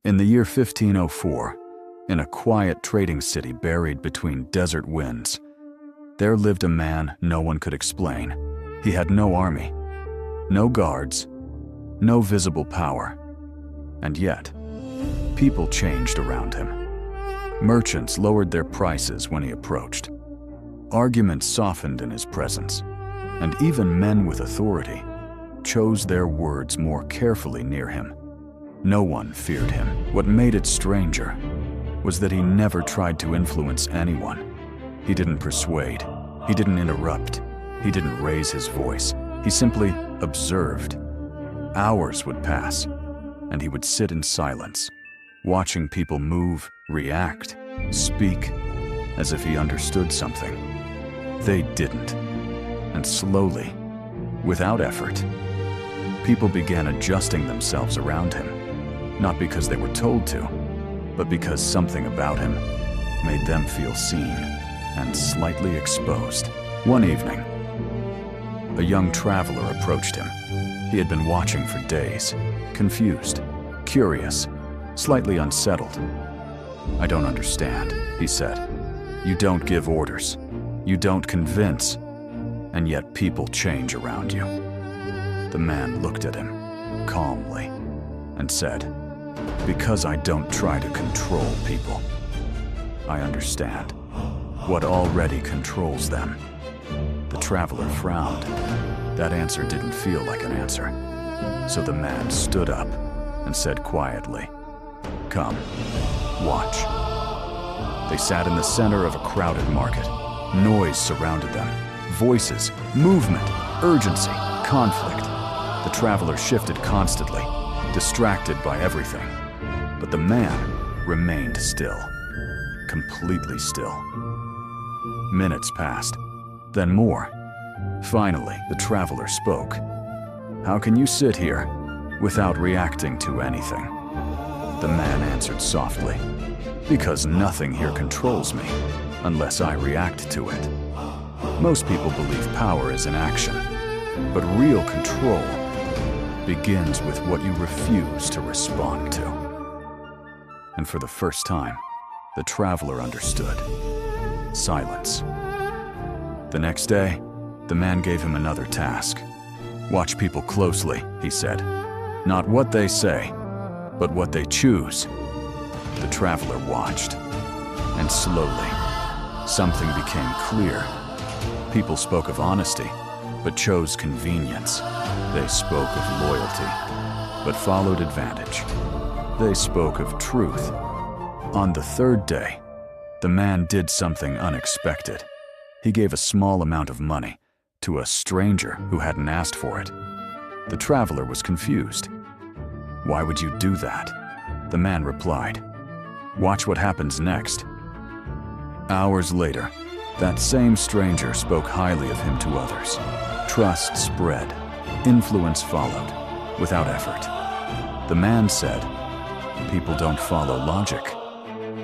In the year 1504, in a quiet trading city buried between desert winds, there lived a man no one could explain. He had no army, no guards, no visible power. And yet, people changed around him. Merchants lowered their prices when he approached. Arguments softened in his presence, and even men with authority chose their words more carefully near him. No one feared him. What made it stranger was that he never tried to influence anyone. He didn't persuade. He didn't interrupt. He didn't raise his voice. He simply observed. Hours would pass, and he would sit in silence, watching people move, react, speak, as if he understood something. They didn't. And slowly, without effort, people began adjusting themselves around him, not because they were told to, but because something about him made them feel seen and slightly exposed. One evening, a young traveler approached him. He had been watching for days, confused, curious, slightly unsettled. "I don't understand," he said. "You don't give orders. You don't convince. And yet people change around you." The man looked at him calmly and said, "Because I don't try to control people. I understand what already controls them." The traveler frowned. That answer didn't feel like an answer. So the man stood up and said quietly, "Come, watch." They sat in the center of a crowded market. Noise surrounded them. Voices, movement, urgency, conflict. The traveler shifted constantly, distracted by everything. But the man remained still, completely still. Minutes passed, then more. Finally, the traveler spoke. "How can you sit here without reacting to anything?" The man answered softly, "Because nothing here controls me unless I react to it." Most people believe power is in action, but real control begins with what you refuse to respond to. And for the first time, the traveler understood. Silence. The next day, the man gave him another task. "Watch people closely," he said. "Not what they say, but what they choose." The traveler watched, and slowly, something became clear. People spoke of honesty, but chose convenience. They spoke of loyalty, but followed advantage. They spoke of truth. On the third day, the man did something unexpected. He gave a small amount of money to a stranger who hadn't asked for it. The traveler was confused. "Why would you do that?" The man replied, "Watch what happens next." Hours later, that same stranger spoke highly of him to others. Trust spread. Influence followed, without effort. The man said, "People don't follow logic.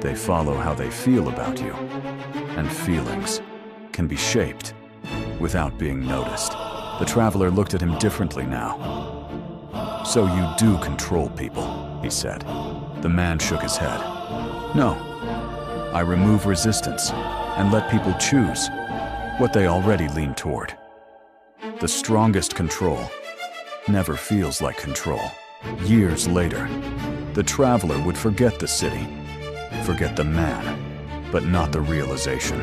They follow how they feel about you. And feelings can be shaped without being noticed." The traveler looked at him differently now. "So you do control people," he said. The man shook his head. "No. I remove resistance and let people choose what they already lean toward." The strongest control never feels like control. Years later, the traveler would forget the city, forget the man, but not the realization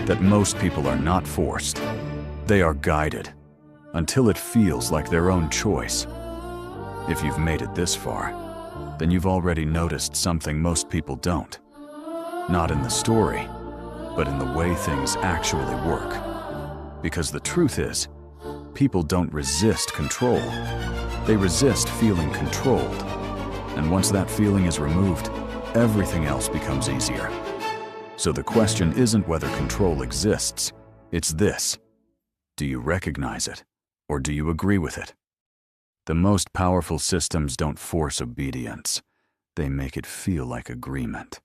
that most people are not forced. They are guided until it feels like their own choice. If you've made it this far, then you've already noticed something most people don't. Not in the story, but in the way things actually work. Because the truth is, people don't resist control. They resist feeling controlled. And once that feeling is removed, everything else becomes easier. So the question isn't whether control exists, it's this: do you recognize it, or do you agree with it? The most powerful systems don't force obedience. They make it feel like agreement.